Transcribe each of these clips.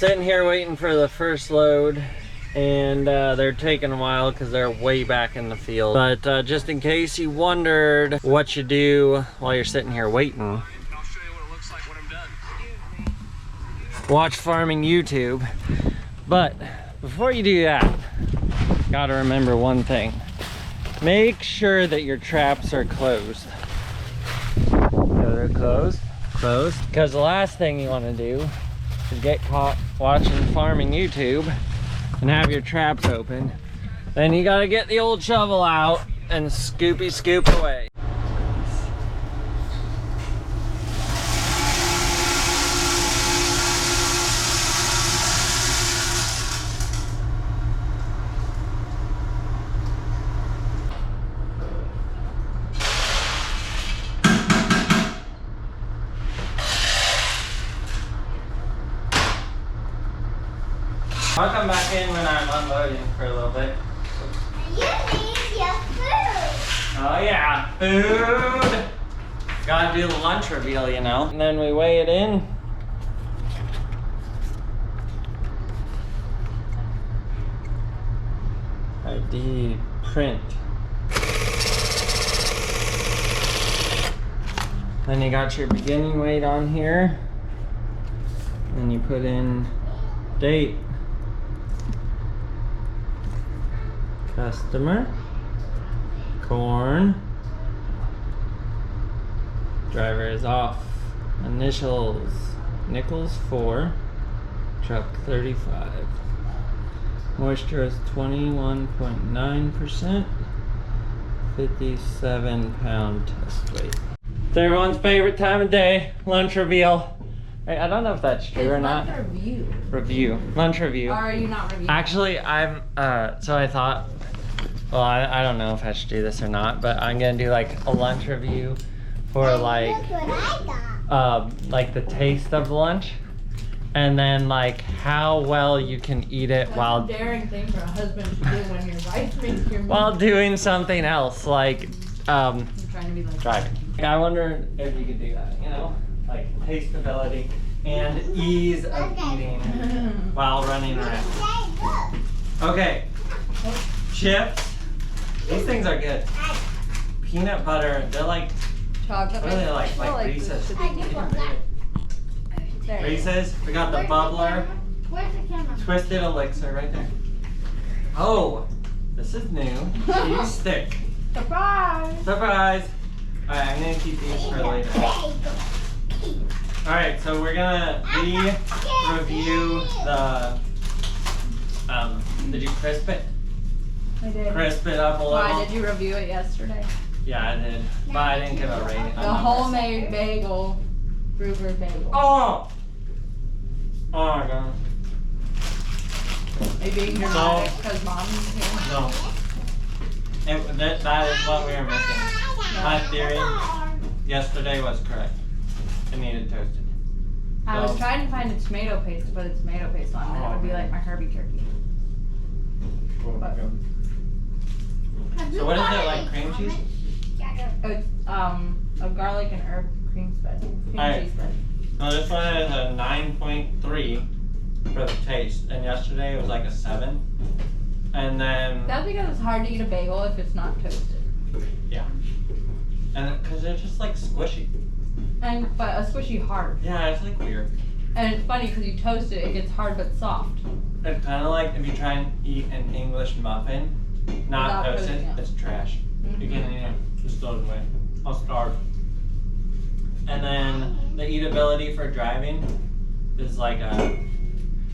Sitting here waiting for the first load, and they're taking a while because they're way back in the field. But just in case you wondered what you do while you're sitting here waiting, I'll show you what it looks like when I'm done. watch Farming YouTube. But before you do that, gotta remember one thing. Make sure that your traps are closed. So they're closed, because the last thing you want to do is get caught watching Farming YouTube and have your traps open. Then you gotta get the old shovel out and scoop away. I'll come back in when I'm unloading for a little bit. You need your food. Oh yeah, food! Gotta do the lunch reveal, you know. And then we weigh it in. ID print. Then you got your beginning weight on here. Then you put in date. Customer, corn, driver is off, initials, Nichols 4, truck 35, moisture is 21.9%, 57 pound test weight. It's everyone's favorite time of day, lunch reveal. Hey, I don't know if that's true or not. Lunch review. Review, lunch review. Or are you not reviewing? Actually, I'm, so I thought, well, I don't know if I should do this or not, but I'm gonna do like a lunch review for like Look what I got. like the taste of lunch, and then like how well you can eat it That's while a daring thing for a husband to do when your wife makes your meal. while doing something else, like I'm trying to be like driving. I wonder if you could do that, you know, like tasteability and ease of eating while running around. Hey, look. Okay, chips. These things are good. Peanut butter, they're like, chocolate. what are they like? I Like Reese's. this. I just want that. There. Reese's. We got the bubbler. Where's the camera? Twisted Elixir right there. Oh, this is new. Cheese stick. Surprise! Surprise! Alright, I'm gonna keep these for later. Alright, so we're gonna review the, did you crisp it? I did. Crisp it up a little? Why did you review it yesterday? Yeah, I did. But I didn't give a rating. The homemade bagel, Gruber bagel. Oh! Oh my god. Are you being dramatic because mom's here? No. That is what we were missing. My theory yesterday was correct. It needed toasted. I was trying to find a tomato paste to put a tomato paste on, and it would be like my Herbie turkey. But So what is it, like cream cheese? it's a garlic and herb cream spread. Cream Alright. cheese spread. No, this one is a 9.3 for the taste, and yesterday it was like a 7. And then, That's because it's hard to eat a bagel if it's not toasted. yeah. And because they're just like squishy. But a squishy hard. Yeah, it's like weird. And it's funny because you toast it, it gets hard but soft. It's kind of like if you try and eat an English muffin, not Without toasted, toasting it. it's trash. You can eat it, just throw it away. I'll starve. And then the eatability for driving is like a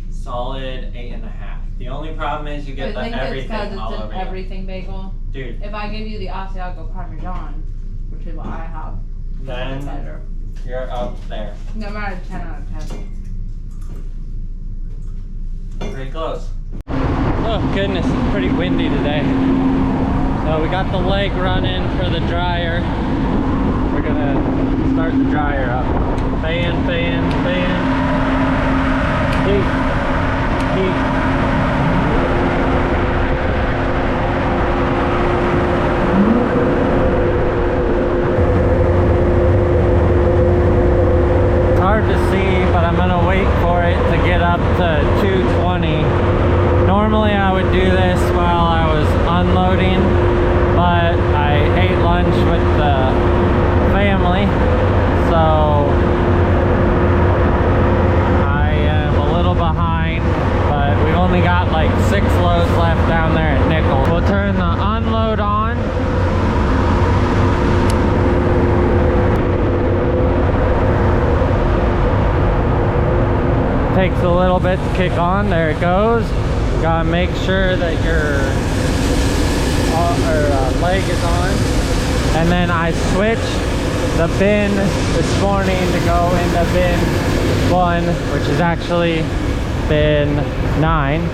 solid 8.5. The only problem is you get I think the it's because everything all it's over an you. everything bagel. Dude, If I give you the Asiago Parmesan, which is what I have, it's then better. you're up there. No matter 10 out of 10. Pretty close. Oh goodness, it's pretty windy today. So we got the leg running for the dryer. We're gonna start the dryer up. Fan. Heat. It's hard to see, but I'm gonna wait for it to get up up to 220. Normally I would do this while I was unloading, but I ate lunch with the family, so I am a little behind, but we've only got like 6 loads left down there at Nichols. We'll turn the unload on. Takes a little bit to kick on. There it goes. Gotta make sure that your leg is on. And then I switched the bin this morning to go into bin 1, which is actually bin 9.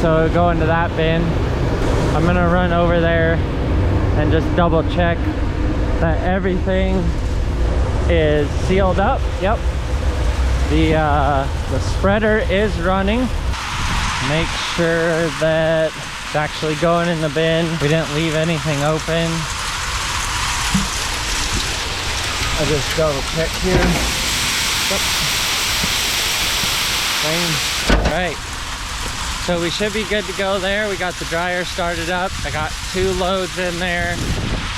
So go into that bin. I'm gonna run over there and just double check that everything is sealed up. Yep. The spreader is running. Make sure that it's actually going in the bin. We didn't leave anything open. I'll just double check here. Alright. So we should be good to go there. We got the dryer started up. I got 2 loads in there.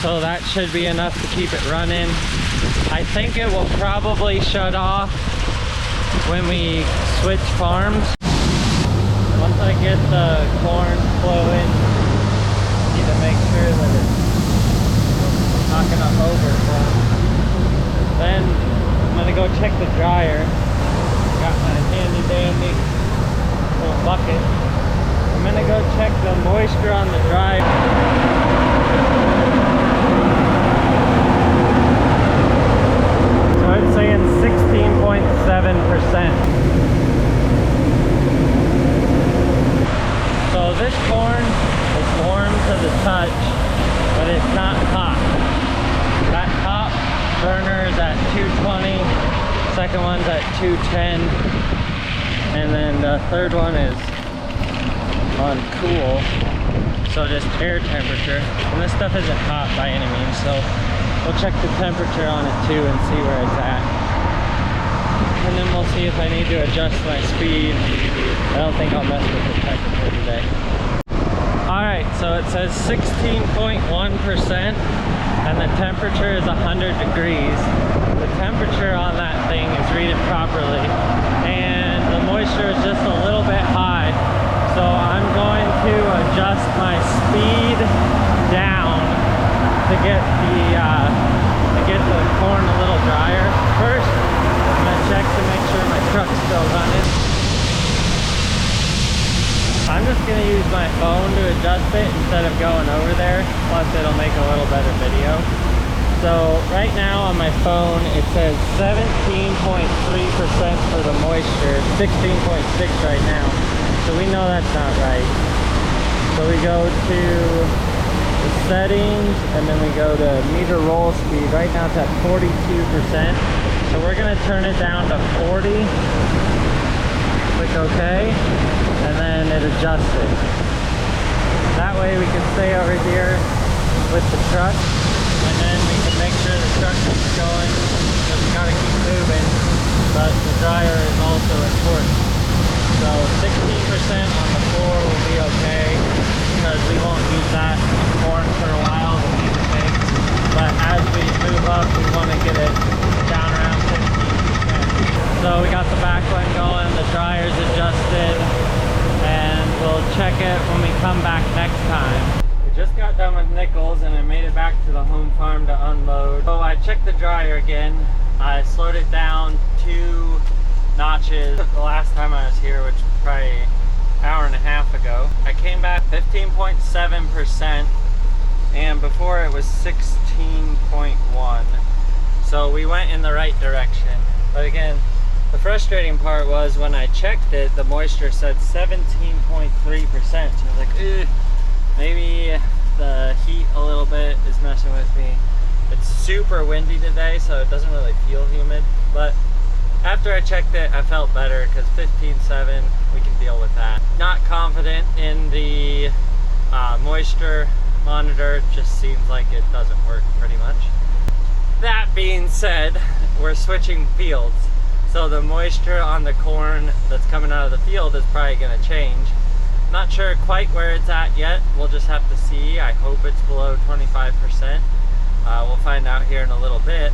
So that should be enough to keep it running. I think it will probably shut off when we switch farms. Once I get the corn flowing, I need to make sure that it's not gonna overflow. Then I'm gonna go check the dryer. Got my handy dandy little bucket. I'm gonna go check the moisture on the dryer. So it's saying 16.7%. So this corn is warm to the touch, but it's not hot. That top burner is at 220, second one's at 210, and then the third one is on cool, so just air temperature. And this stuff isn't hot by any means, so we'll check the temperature on it too and see where it's at. And then we'll see if I need to adjust my speed. I don't think I'll mess with the temperature today. Alright, so it says 16.1% and the temperature is 100 degrees. The temperature on that thing is reading properly and the moisture is just a little bit high. So I'm going to adjust my speed down to get the corn a little drier. First, I'm gonna check to make sure my truck's still running. I'm just gonna use my phone to adjust it instead of going over there. Plus, it'll make a little better video. So right now on my phone, it says 17.3% for the moisture, 16.6 right now. So we know that's not right. So we go to the settings and then we go to meter roll speed. Right now it's at 42%. So we're gonna turn it down to 40. Click OK, and then it adjusts it. That way we can stay over here with the truck, and then we can make sure the truck keeps going, because we gotta keep moving, but the dryer is also important. So 16% on the floor will be okay, because we won't use that corn for a while to keep it baked. But as we move up, we want to get it down around 15%. So we got the back one going, the dryer's adjusted, and we'll check it when we come back next time. We just got done with Nichols and I made it back to the home farm to unload. So I checked the dryer again. I slowed it down 2 notches the last time I was here, which was probably an hour and a half ago. I came back 15.7%, and before it was 16.1. So we went in the right direction. But again, the frustrating part was when I checked it, the moisture said 17.3%. So I was like, maybe the heat a little bit is messing with me. It's super windy today, so it doesn't really feel humid. But after I checked it, I felt better, because 15.7, we can deal with that. Not confident in the moisture monitor. It just seems like it doesn't work pretty much. That being said, we're switching fields. So the moisture on the corn that's coming out of the field is probably gonna change. Not sure quite where it's at yet. We'll just have to see. I hope it's below 25%. We'll find out here in a little bit.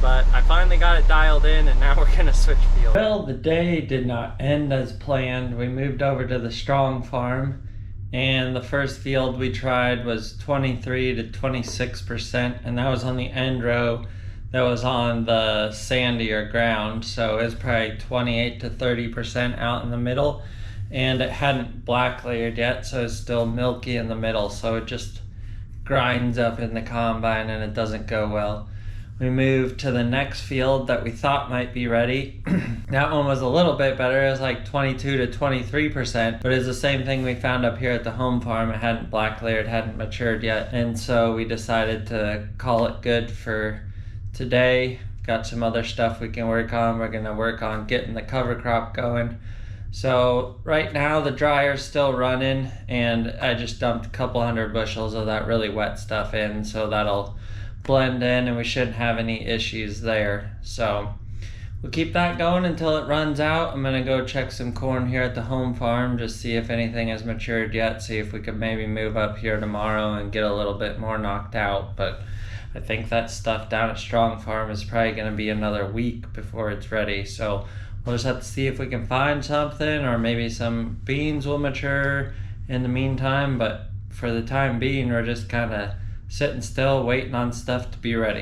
But I finally got it dialed in and now we're gonna switch fields. Well, the day did not end as planned. We moved over to the Strong farm and the first field we tried was 23 to 26%, and that was on the end row that was on the sandier ground. So it was probably 28 to 30% out in the middle, and it hadn't black layered yet, so it's still milky in the middle, so it just grinds up in the combine and it doesn't go well. We moved to the next field that we thought might be ready. That one was a little bit better. It was like 22 to 23%, but it's the same thing we found up here at the home farm. It hadn't black layered, hadn't matured yet. And so we decided to call it good for today. Got some other stuff we can work on. We're gonna work on getting the cover crop going. So right now the dryer's still running, and I just dumped a couple hundred bushels of that really wet stuff in, so that'll blend in and we shouldn't have any issues there. So we'll keep that going until it runs out. I'm gonna go check some corn here at the home farm, just see if anything has matured yet, see if we could maybe move up here tomorrow and get a little bit more knocked out. But I think that stuff down at Strong Farm is probably gonna be another week before it's ready. So we'll just have to see if we can find something, or maybe some beans will mature in the meantime. But for the time being, we're just kind of sitting still, waiting on stuff to be ready.